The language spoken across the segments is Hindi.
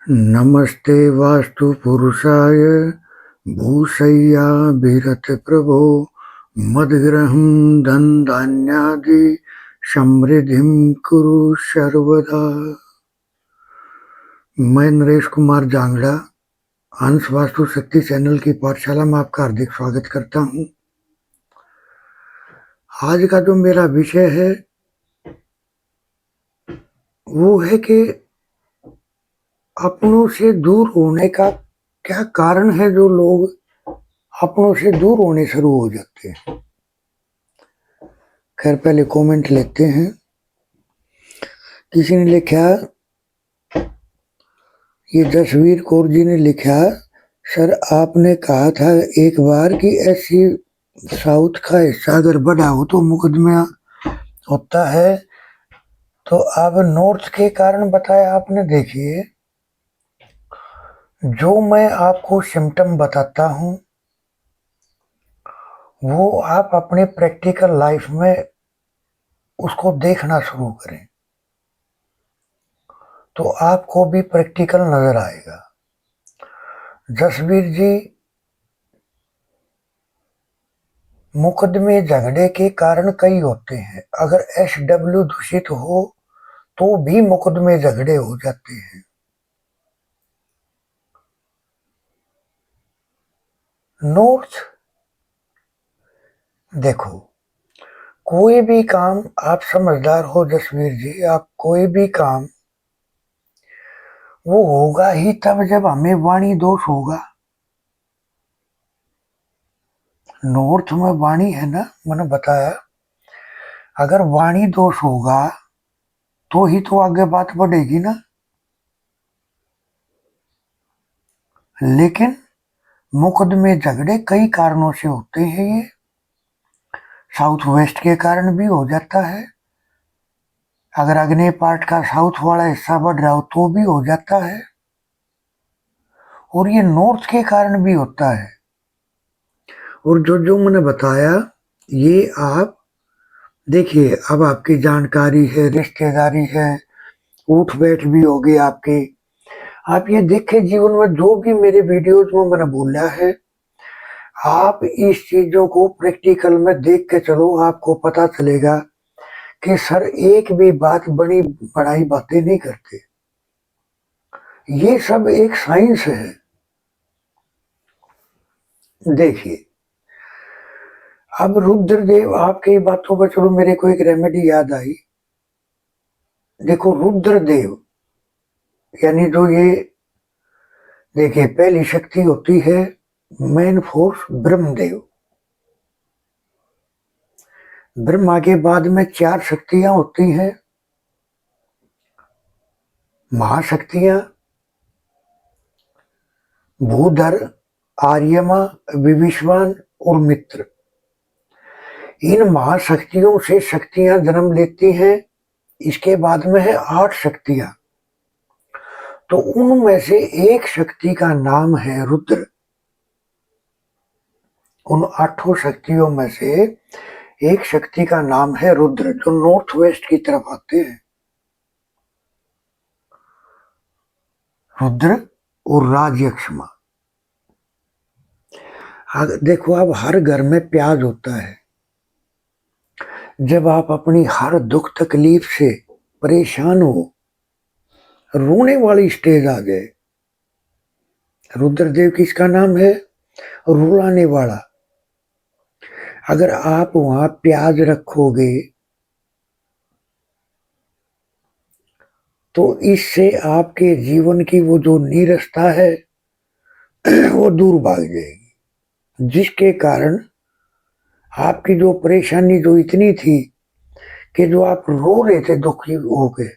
नमस्ते वास्तु पुरुषाय भूषय्या विरत प्रभो मद्ग्रहं धनधान्यादि समृद्धिं कुरु सर्वदा। मैं नरेश कुमार जांगड़ा अंश वास्तु शक्ति चैनल की पाठशाला में आपका हार्दिक स्वागत करता हूं। आज का जो मेरा विषय है वो है कि अपनों से दूर होने का क्या कारण है जो लोग अपनों से दूर होने शुरू हो जाते हैं। खैर पहले कमेंट लेते हैं। किसी ने लिखा, ये जसवीर कौर जी ने लिखा, सर आपने कहा था एक बार कि ऐसी साउथ का हिस्सा अगर बड़ा हो तो मुकदमा होता है, तो अब नॉर्थ के कारण बताया आपने। देखिए, जो मैं आपको सिम्टम बताता हूं वो आप अपने प्रैक्टिकल लाइफ में उसको देखना शुरू करें तो आपको भी प्रैक्टिकल नजर आएगा। जसवीर जी, मुकदमे झगड़े के कारण कई होते हैं। अगर SW दूषित हो तो भी मुकदमे झगड़े हो जाते हैं। नॉर्थ, देखो, कोई भी काम, आप समझदार हो जसवीर जी, आप कोई भी काम वो होगा ही तब जब हमें वाणी दोष होगा। नॉर्थ में वाणी है ना, मैंने बताया, अगर वाणी दोष होगा तो ही तो आगे बात बढ़ेगी ना। लेकिन मुकदमे झगड़े कई कारणों से होते हैं। ये साउथ वेस्ट के कारण भी हो जाता है। अगर अग्नि पार्ट का साउथ वाला हिस्सा बढ़ रहा हो तो भी हो जाता है, और ये नॉर्थ के कारण भी होता है। और जो जो मैंने बताया ये आप देखिए, अब आपकी जानकारी है, रिश्तेदारी है, उठ बैठ भी होगी आपकी। आप ये देखें, जीवन में जो भी मेरे वीडियोज में मैंने बोला है, आप इस चीजों को प्रैक्टिकल में देख के चलो, आपको पता चलेगा कि सर एक भी बात बड़ी बड़ाई बातें नहीं करते। ये सब एक साइंस है। देखिए, अब रुद्रदेव, आपकी बातों पर चलो, मेरे को एक रेमेडी याद आई। देखो, रुद्रदेव यानी जो ये, देखिए, पहली शक्ति होती है मेन फोर्स ब्रह्मदेव। ब्रह्मा के बाद में 4 शक्तियां होती हैं, महाशक्तियां, भूधर, आर्यमा, विविश्वान और मित्र। इन महाशक्तियों से शक्तियां जन्म लेती हैं। इसके बाद में है 8 शक्तियां। तो उनमें से एक शक्ति का नाम है रुद्र। उन 8 शक्तियों में से एक शक्ति का नाम है रुद्र, जो नॉर्थ वेस्ट की तरफ आते हैं। रुद्र और राजयक्ष्मा। देखो, अब हर घर में प्याज होता है। जब आप अपनी हर दुख तकलीफ से परेशान हो, रोने वाली स्टेज आ गए, रुद्रदेव किसका नाम है? रुलाने वाला। अगर आप वहां प्याज रखोगे तो इससे आपके जीवन की वो जो नीरसता है वो दूर भाग जाएगी, जिसके कारण आपकी जो परेशानी जो इतनी थी कि जो आप रो रहे थे दुखी हो गए,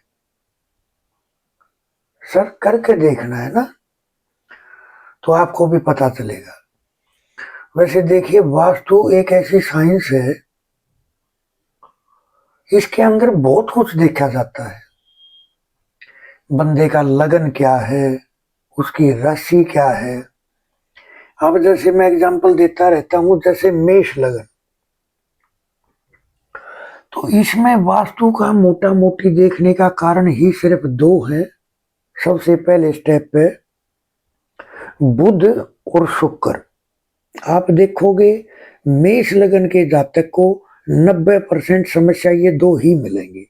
सर करके देखना है ना, तो आपको भी पता चलेगा। वैसे देखिए, वास्तु एक ऐसी साइंस है, इसके अंदर बहुत कुछ देखा जाता है। बंदे का लगन क्या है, उसकी राशि क्या है। अब जैसे मैं एग्जांपल देता रहता हूं, जैसे मेष लगन, तो इसमें वास्तु का मोटा मोटी देखने का कारण ही सिर्फ 2 है। सबसे पहले स्टेप पे बुध और शुक्र। आप देखोगे मेष लगन के जातक को 90% समस्या ये दो ही मिलेंगी,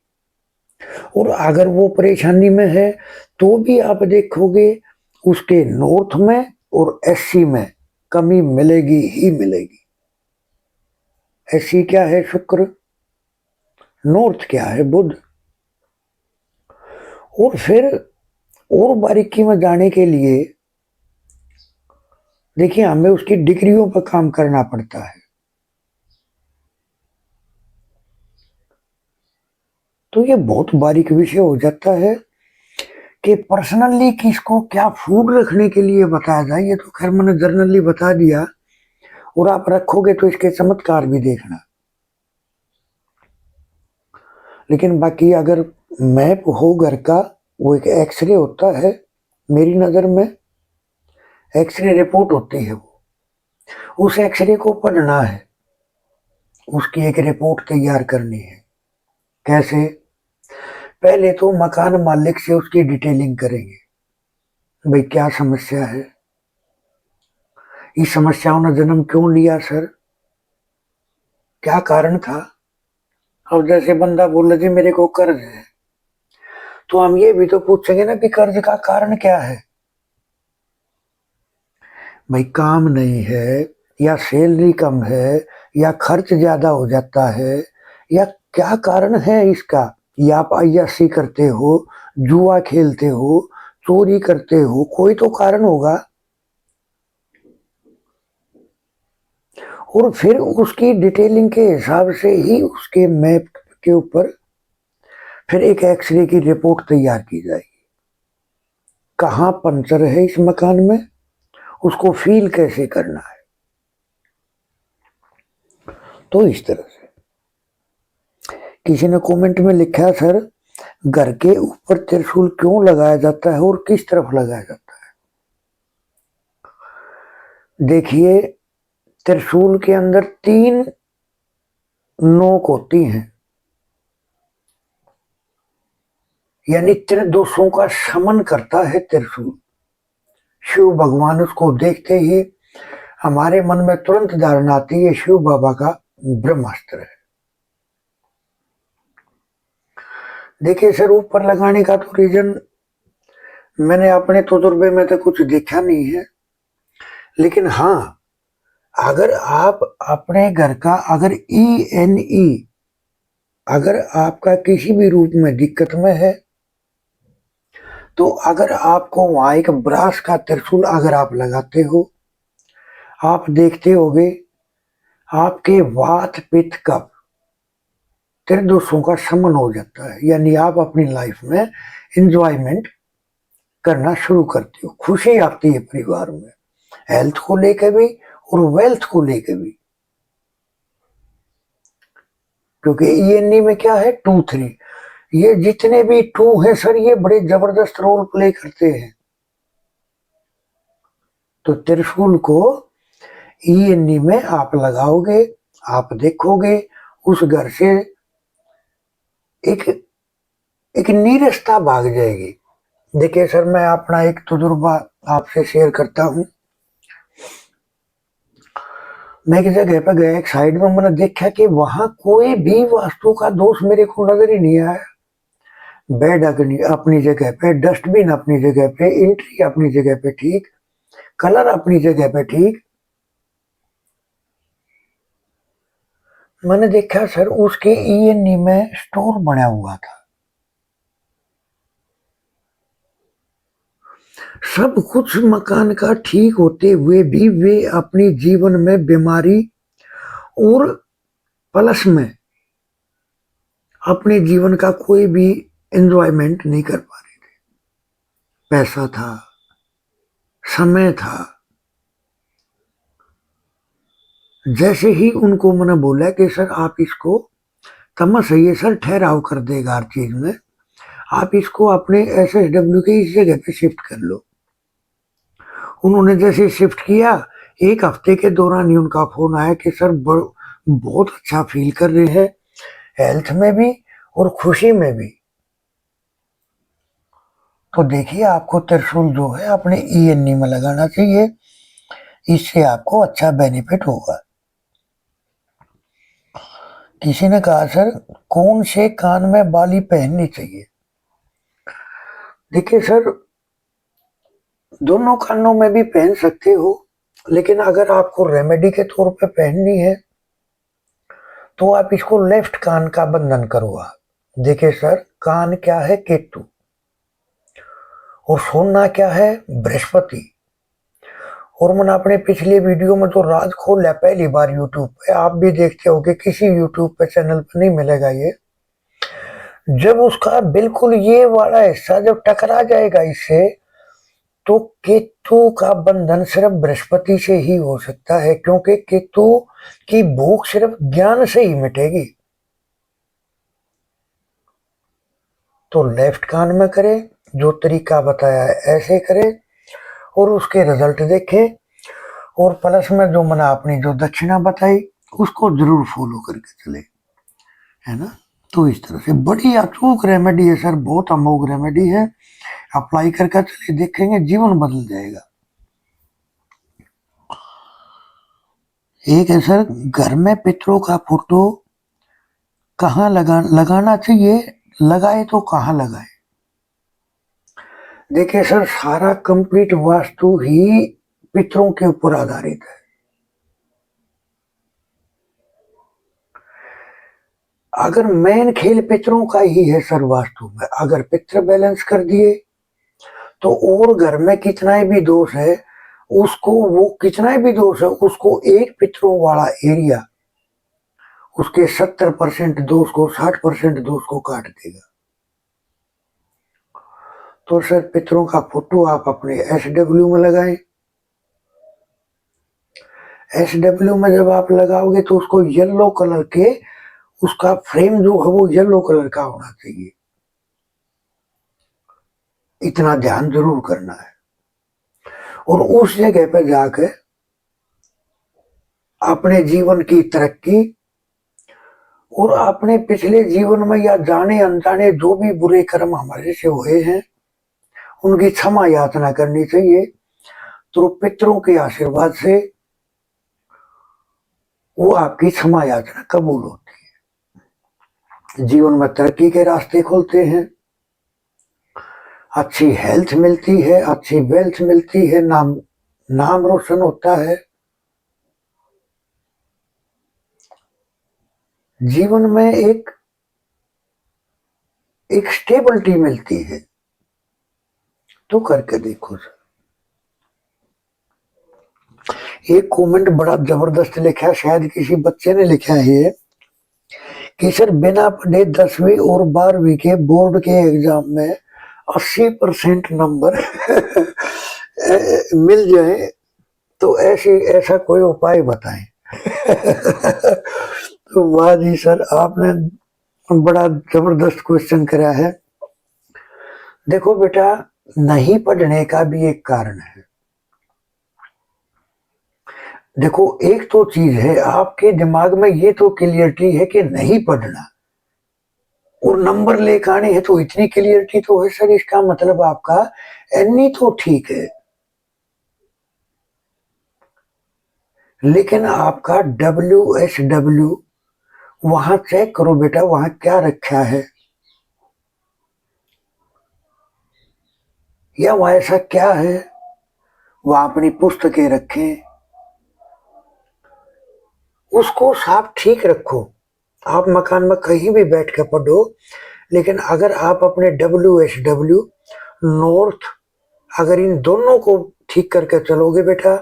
और अगर वो परेशानी में है तो भी आप देखोगे उसके नॉर्थ में और एससी में कमी मिलेगी ही मिलेगी। एससी क्या है? शुक्र। नॉर्थ क्या है? बुध। और फिर और बारीकी में जाने के लिए देखिए हमें उसकी डिग्रियों पर काम करना पड़ता है। तो ये बहुत बारीक विषय हो जाता है कि पर्सनली किसको क्या फूड रखने के लिए बताया जाए। ये तो खैर मैंने जर्नली बता दिया, और आप रखोगे तो इसके चमत्कार भी देखना। लेकिन बाकी अगर मैप हो घर का, वो एक एक्सरे होता है, मेरी नज़र में एक्सरे रिपोर्ट होती है, वो उस एक्सरे को पढ़ना है, उसकी एक रिपोर्ट तैयार करनी है। कैसे? पहले तो मकान मालिक से उसकी डिटेलिंग करेंगे, भाई क्या समस्या है, इस समस्याओं ने जन्म क्यों लिया सर, क्या कारण था। अब जैसे बंदा बोल जी मेरे को कर्ज है, तो हम ये भी तो पूछेंगे ना कि कर्ज का कारण क्या है। भाई काम नहीं है, या सैलरी कम है, या खर्च ज्यादा हो जाता है, या क्या कारण है इसका। या आप अय्याशी करते हो, जुआ खेलते हो, चोरी करते हो, कोई तो कारण होगा। और फिर उसकी डिटेलिंग के हिसाब से ही उसके मैप के ऊपर फिर एक एक्सरे की रिपोर्ट तैयार की जाएगी। कहाँ पंचर है इस मकान में, उसको फील कैसे करना है। तो इस तरह से किसी ने कमेंट में लिखा है सर घर के ऊपर त्रिशूल क्यों लगाया जाता है और किस तरफ लगाया जाता है। देखिए त्रिशूल के अंदर 3 नोक होती हैं, यानी त्रिदोषों का शमन करता है त्रिशूल। शिव भगवान उसको देखते ही हमारे मन में तुरंत धारणा आती है शिव बाबा का ब्रह्मास्त्र है। देखिए सर ऊपर लगाने का तो रीजन मैंने अपने तजुर्बे में तो कुछ देखा नहीं है, लेकिन हाँ अगर आप अपने घर का अगर ENE अगर आपका किसी भी रूप में दिक्कत में है, तो अगर आपको वहां एक ब्रास का त्रिशूल अगर आप लगाते हो, आप देखते होगे आपके वात पित्त कफ त्रिदोषों का शमन हो जाता है, यानी आप अपनी लाइफ में एंजॉयमेंट करना शुरू करते हो, खुशी आती है परिवार में, हेल्थ को लेकर भी और वेल्थ को लेकर भी। क्योंकि ENE में क्या है 2-3, ये जितने भी 2 है सर ये बड़े जबरदस्त रोल प्ले करते हैं। तो त्रिशूल को ENE में आप लगाओगे, आप देखोगे उस घर से एक एक नीरसता भाग जाएगी। देखिए सर मैं अपना एक तजुर्बा आपसे शेयर करता हूँ। मैं एक जगह पर गया, एक साइड में मैंने देखा कि वहां कोई भी वास्तु का दोष मेरे को नजर ही नहीं आया। बेड अपनी जगह पे, डस्टबिन अपनी जगह पे, एंट्री अपनी जगह पे ठीक, कलर अपनी जगह पे ठीक। मैंने देखा सर उसके ENE में स्टोर बना हुआ था, सब कुछ मकान का ठीक होते हुए भी वे अपनी जीवन में बीमारी और प्लस में अपने जीवन का कोई भी एंजॉयमेंट नहीं कर पा रहे थे। पैसा था, समय था। जैसे ही उनको मैंने बोला कि सर आप इसको तमस है ये सर ठहराव कर देगा हर चीज में, आप इसको अपने SSW के इस जगह पे शिफ्ट कर लो। उन्होंने जैसे शिफ्ट किया, 1 हफ्ते के दौरान ही उनका फोन आया कि सर बहुत अच्छा फील कर रहे हैं, हेल्थ में भी और खुशी में भी। तो देखिए आपको त्रिशूल जो है अपने ईएनई में लगाना चाहिए, इससे आपको अच्छा बेनिफिट होगा। किसी ने कहा सर कौन से कान में बाली पहननी चाहिए? देखिए सर दोनों कानों में भी पहन सकते हो, लेकिन अगर आपको रेमेडी के तौर पे पहननी है तो आप इसको लेफ्ट कान का बंधन करो। आप देखिए सर कान क्या है? केतु, और सोना क्या है? बृहस्पति। और मैंने अपने पिछले वीडियो में जो राज खोला पहली बार यूट्यूब पे, आप भी देखते हो कि किसी यूट्यूब पे चैनल पे नहीं मिलेगा ये, जब उसका बिल्कुल ये वाला हिस्सा जब टकरा जाएगा इससे, तो केतु का बंधन सिर्फ बृहस्पति से ही हो सकता है, क्योंकि केतु की भूख सिर्फ ज्ञान से ही मिटेगी। तो लेफ्ट कान में करें, जो तरीका बताया है ऐसे करें और उसके रिजल्ट देखें। और प्लस में जो मैंने अपनी जो दक्षिणा बताई उसको जरूर फॉलो करके चले, है ना। तो इस तरह से बड़ी अचूक रेमेडी है सर, बहुत अमोघ रेमेडी है, अप्लाई करके चलिए, देखेंगे जीवन बदल जाएगा। एक है सर घर में पितरों का फोटो कहाँ लगाना चाहिए, लगाए तो कहाँ लगाए? देखिए सर सारा कंप्लीट वास्तु ही पितरों के ऊपर आधारित है। अगर मेन खेल पितरों का ही है सर वास्तु में, अगर पितर बैलेंस कर दिए तो और घर में कितना भी दोष है उसको, वो कितना भी दोष है उसको एक पितरों वाला एरिया उसके 70% दोष को, 60% दोष को काट देगा। तो सर पितरों का फोटो आप अपने SW में लगाएं। SW में जब आप लगाओगे तो उसको येलो कलर के, उसका फ्रेम जो है वो येलो कलर का होना चाहिए, इतना ध्यान जरूर करना है। और उस जगह पर जाकर अपने जीवन की तरक्की और अपने पिछले जीवन में या जाने अनजाने जो भी बुरे कर्म हमारे से हुए हैं उनकी क्षमा याचना करनी चाहिए। तो पितरों के आशीर्वाद से वो आपकी क्षमा याचना कबूल होती है, जीवन में तरक्की के रास्ते खुलते हैं, अच्छी हेल्थ मिलती है, अच्छी वेल्थ मिलती है, नाम रोशन होता है, जीवन में एक स्टेबिलिटी मिलती है। तो करके देखो सर। एक कमेंट बड़ा जबरदस्त लिखा है, शायद किसी बच्चे ने लिखा है कि सर बिना पढ़े 10वीं और 12वीं के बोर्ड के एग्जाम में 80% नंबर मिल जाए तो ऐसा कोई उपाय बताएं। तो वाह जी सर, आपने बड़ा जबरदस्त क्वेश्चन करा है। देखो बेटा, नहीं पढ़ने का भी एक कारण है। देखो एक तो चीज है आपके दिमाग में ये तो क्लियरिटी है कि नहीं पढ़ना, और नंबर लेकर आने हैं तो इतनी क्लियरिटी तो है सर, इसका मतलब आपका एनी तो ठीक है, लेकिन आपका WSW वहां चेक करो बेटा, वहां क्या रखा है, या वह ऐसा क्या है, वह अपनी पुस्तकें रखें, उसको साफ ठीक रखो। आप मकान में कहीं भी बैठ कर पढ़ो, लेकिन अगर आप अपने WSW नॉर्थ अगर इन दोनों को ठीक करके चलोगे बेटा,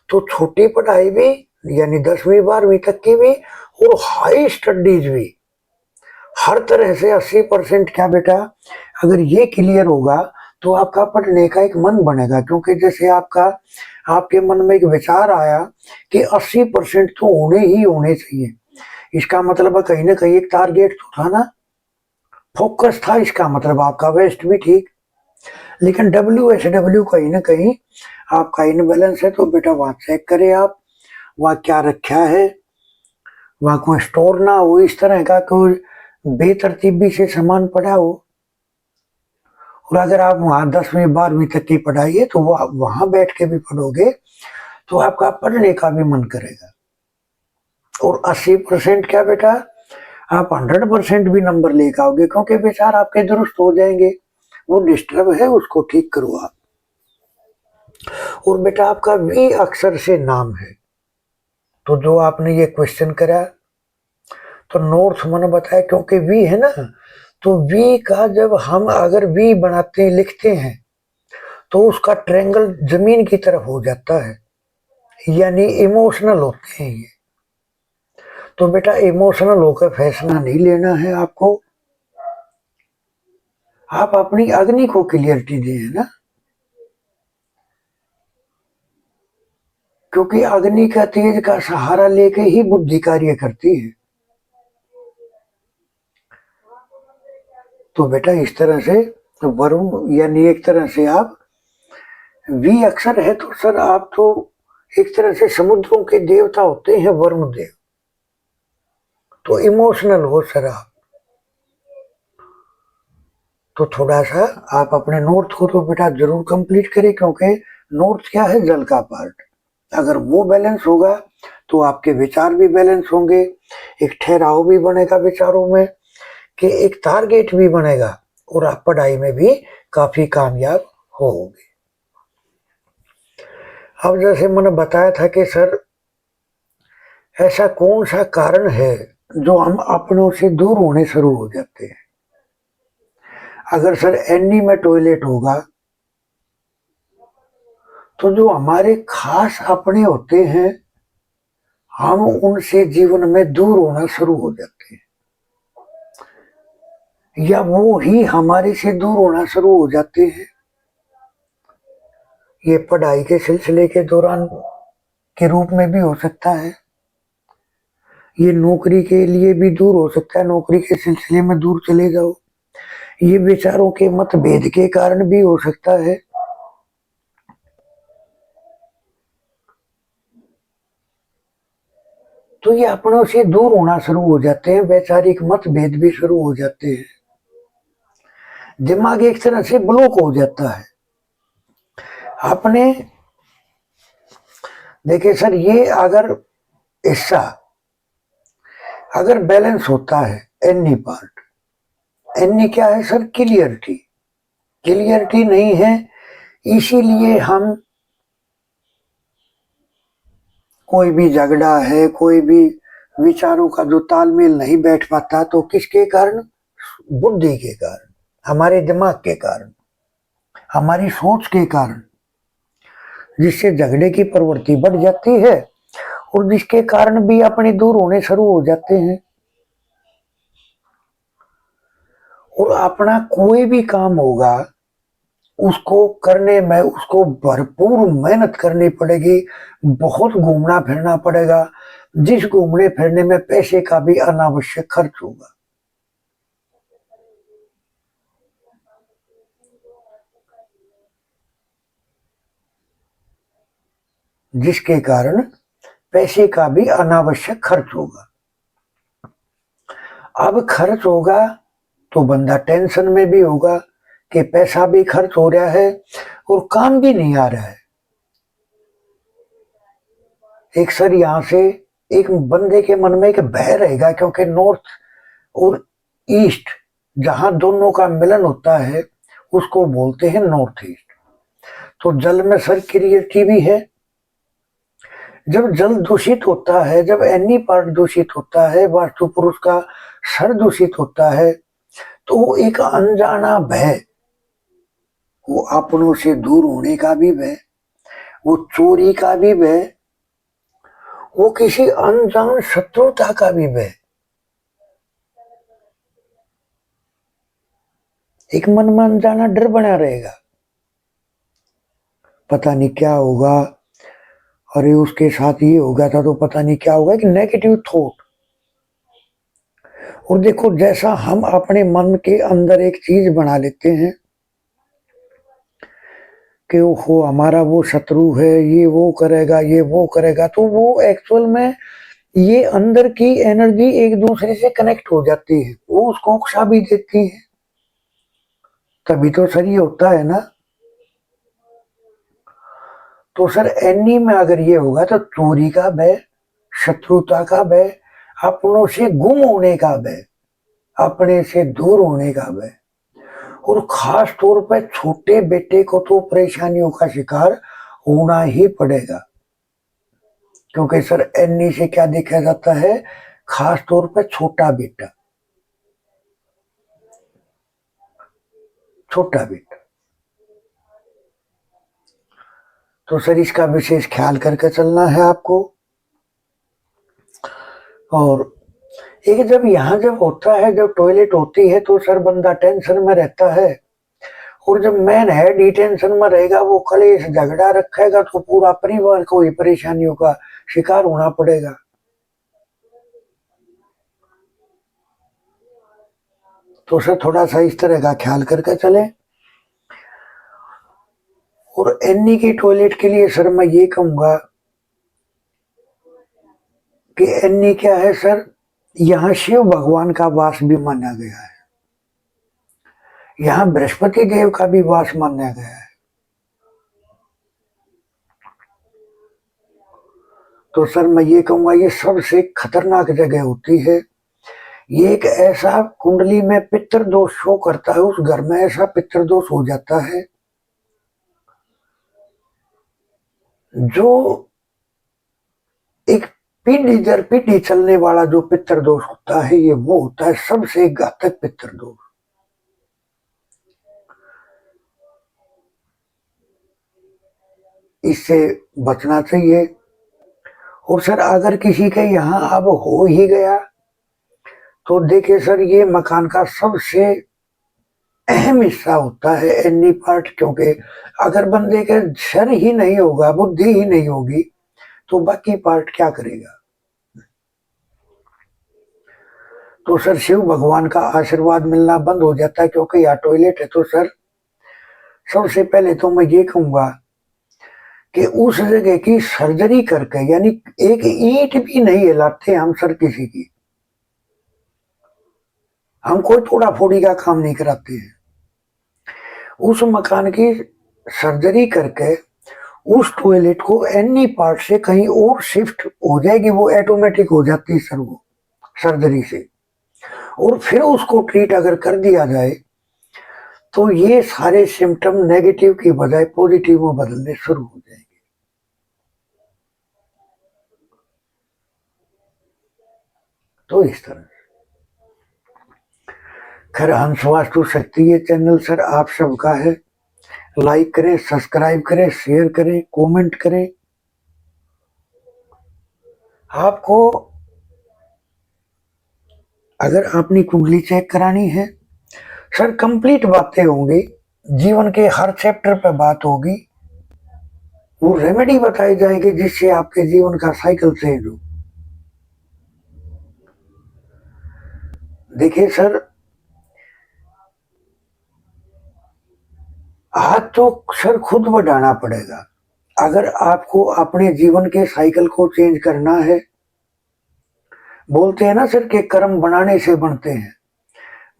तो छोटी पढ़ाई भी यानी 10वीं 12वीं तक की भी और हाई स्टडीज भी हर तरह से 80% क्या बेटा, अगर ये क्लियर होगा तो आपका पढ़ने का एक मन बनेगा। क्योंकि जैसे आपके मन में एक विचार आया कि 80% तो होने ही होने चाहिए, इसका मतलब कहीं ना कहीं एक टारगेट तो था ना, फोकस था, इसका मतलब आपका वेस्ट भी ठीक। लेकिन WSW कहीं ना कहीं आपका इनबैलेंस है, तो बेटा वहां चेक करें आप, वहां क्या रखा है, वहां कोई स्टोर ना हो, इस तरह का कोई बेतरतीबी से सामान पड़ा हो। और अगर आप वहां 10वीं 12वीं तक की पढ़ाई है तो वो वहां बैठ के भी पढ़ोगे तो आपका पढ़ने का भी मन करेगा। और 80% क्या बेटा, आप 100% भी नंबर लेकर आओगे, क्योंकि विचार आपके दुरुस्त हो जाएंगे। वो डिस्टर्ब है, उसको ठीक करो आप। और बेटा आपका वी अक्षर से नाम है, तो जो आपने ये क्वेश्चन करा तो नॉर्थ मैंने बताया, क्योंकि वी है ना, तो वी का जब हम अगर वी बनाते हैं, लिखते हैं, तो उसका ट्रायंगल जमीन की तरफ हो जाता है, यानी इमोशनल होते हैं ये। तो बेटा इमोशनल होकर फैसला नहीं लेना है आपको, आप अपनी अग्नि को क्लियरिटी दें ना, क्योंकि अग्नि का तेज का सहारा लेके ही बुद्धि कार्य करती है। तो बेटा इस तरह से वरुण, यानी एक तरह से आप वी अक्षर है तो सर आप तो एक तरह से समुद्रों के देवता होते हैं, वरुण देव। तो इमोशनल हो सर आप, तो थोड़ा सा आप अपने नॉर्थ को तो बेटा जरूर कंप्लीट करें, क्योंकि नॉर्थ क्या है, जल का पार्ट। अगर वो बैलेंस होगा तो आपके विचार भी बैलेंस होंगे, एक ठहराव भी बनेगा विचारों में, कि एक टारगेट भी बनेगा, और आप पढ़ाई में भी काफी कामयाब होंगे। अब जैसे मैंने बताया था कि सर ऐसा कौन सा कारण है जो हम अपनों से दूर होने शुरू हो जाते हैं। अगर सर एनी में टॉयलेट होगा तो जो हमारे खास अपने होते हैं हम उनसे जीवन में दूर होना शुरू हो जाते हैं, या वो ही हमारे से दूर होना शुरू हो जाते हैं। ये पढ़ाई के सिलसिले के दौरान के रूप में भी हो सकता है, ये नौकरी के लिए भी दूर हो सकता है, नौकरी के सिलसिले में दूर चले जाओ, ये विचारों के मतभेद के कारण भी हो सकता है। तो ये अपनों से दूर होना शुरू हो जाते हैं, वैचारिक मतभेद भी शुरू हो जाते हैं, दिमाग एक तरह से ब्लॉक हो जाता है। आपने देखिए सर, ये अगर हिस्सा अगर बैलेंस होता है, एनी पार्ट, एनी क्या है सर, क्लियरिटी, क्लियरिटी नहीं है, इसीलिए हम कोई भी झगड़ा है, कोई भी विचारों का जो तालमेल नहीं बैठ पाता, तो किसके कारण, बुद्धि के कारण, हमारे दिमाग के कारण, हमारी सोच के कारण, जिससे झगड़े की प्रवृत्ति बढ़ जाती है और जिसके कारण भी अपने दूर होने शुरू हो जाते हैं। और अपना कोई भी काम होगा उसको करने में उसको भरपूर मेहनत करनी पड़ेगी, बहुत घूमना फिरना पड़ेगा, जिस घूमने फिरने में पैसे का भी अनावश्यक खर्च होगा, जिसके कारण पैसे का भी अनावश्यक खर्च होगा। अब खर्च होगा तो बंदा टेंशन में भी होगा कि पैसा भी खर्च हो रहा है और काम भी नहीं आ रहा है। एक सर यहां से एक बंदे के मन में एक भय रहेगा, क्योंकि नॉर्थ और ईस्ट जहां दोनों का मिलन होता है उसको बोलते हैं नॉर्थ ईस्ट। तो जल में सर क्रिएटिविटी भी है। जब जल दूषित होता है, जब एनी पार्ट दूषित होता है, वास्तु पुरुष का सर दूषित होता है, तो एक अनजाना भय, वो अपनों से दूर होने का भी भय, वो चोरी का भी भय, वो किसी अनजान शत्रुता का भी भय, एक मन में अनजाना डर बना रहेगा, पता नहीं क्या होगा, अरे उसके साथ ये हो गया था तो पता नहीं क्या होगा, एक नेगेटिव थॉट। और देखो जैसा हम अपने मन के अंदर एक चीज बना लेते हैं कि ओहो हमारा वो शत्रु है, ये वो करेगा, ये वो करेगा, तो वो एक्चुअल में ये अंदर की एनर्जी एक दूसरे से कनेक्ट हो जाती है, वो उसको उकसा भी देती है। तभी तो सर ये होता है ना। तो सर एनी में अगर ये होगा तो चोरी का भय, शत्रुता का भय, अपनों से गुम होने का भय, अपने से दूर होने का भय, और खास तौर पर छोटे बेटे को तो परेशानियों का शिकार होना ही पड़ेगा। क्योंकि सर एनी से क्या देखा जाता है, खास तौर पर छोटा बेटा, छोटा बेटा। तो सर इसका विशेष ख्याल करके चलना है आपको। और एक जब यहाँ जब होता है, जब टॉयलेट होती है तो सर बंदा टेंशन में रहता है, और जब मैन हेड ही टेंशन में रहेगा, वो कलेश झगड़ा रखेगा, तो पूरा परिवार को ही परेशानियों का शिकार होना पड़ेगा। तो सर थोड़ा सा इस तरह का ख्याल करके चले। और एनी की टॉयलेट के लिए सर मैं ये कहूंगा कि एनी क्या है सर, यहाँ शिव भगवान का वास भी माना गया है, यहाँ बृहस्पति देव का भी वास माना गया है। तो सर मैं ये कहूंगा ये सबसे खतरनाक जगह होती है। ये एक ऐसा कुंडली में पितृ दोष शो करता है, उस घर में ऐसा पितृ दोष हो जाता है जो एक पीढ़ी दर पीढ़ी चलने वाला जो पितृ दोष होता है, ये वो होता है सबसे घातक पितृ दोष। इससे बचना चाहिए। और सर अगर किसी के यहाँ अब हो ही गया तो देखिए सर, ये मकान का सबसे अहम हिस्सा होता है एनी पार्ट। क्योंकि अगर बंदे के सर ही नहीं होगा, बुद्धि ही नहीं होगी, तो बाकी पार्ट क्या करेगा। तो सर शिव भगवान का आशीर्वाद मिलना बंद हो जाता है। क्योंकि यहाँ टॉयलेट है तो सर सबसे पहले तो मैं ये कहूंगा कि उस जगह की सर्जरी करके, यानी एक ईंट भी नहीं हिलाते हम सर किसी की, हम कोई थोड़ा फोड़ी का काम नहीं कराते हैं। उस मकान की सर्जरी करके उस टॉयलेट को एनी पार्ट से कहीं और शिफ्ट हो जाएगी, वो ऑटोमेटिक हो जाती है सर वो सर्जरी से। और फिर उसको ट्रीट अगर कर दिया जाए तो ये सारे सिम्टम नेगेटिव की बजाय पॉजिटिव में बदलने शुरू हो जाएंगे। तो इस तरह खैर हंस वास्तु शक्ति ये चैनल सर आप सबका है। लाइक करें, सब्सक्राइब करें, शेयर करें, कमेंट करें। आपको अगर अपनी कुंडली चेक करानी है सर, कंप्लीट बातें होंगी, जीवन के हर चैप्टर पर बात होगी, वो रेमेडी बताई जाएगी जिससे आपके जीवन का साइकिल चेंज हो। देखिए सर, हाथ तो सर खुद बढ़ाना पड़ेगा। अगर आपको अपने जीवन के साइकिल को चेंज करना है, बोलते हैं ना सर कि कर्म बनाने से बनते हैं।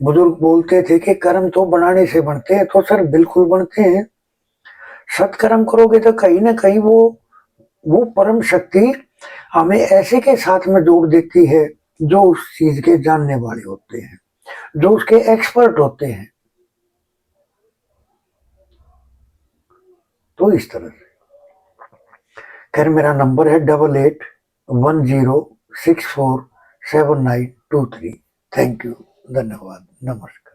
बुजुर्ग बोलते थे कि कर्म तो बनाने से बनते हैं, तो सर बिल्कुल बनते हैं। सत्कर्म करोगे तो कहीं ना कहीं वो परम शक्ति हमें ऐसे के साथ में जोड़ देती है जो उस चीज के जानने वाले होते हैं, जो उसके एक्सपर्ट होते हैं। तो इस तरह से खैर मेरा नंबर है 8810647923। थैंक यू, धन्यवाद, नमस्कार।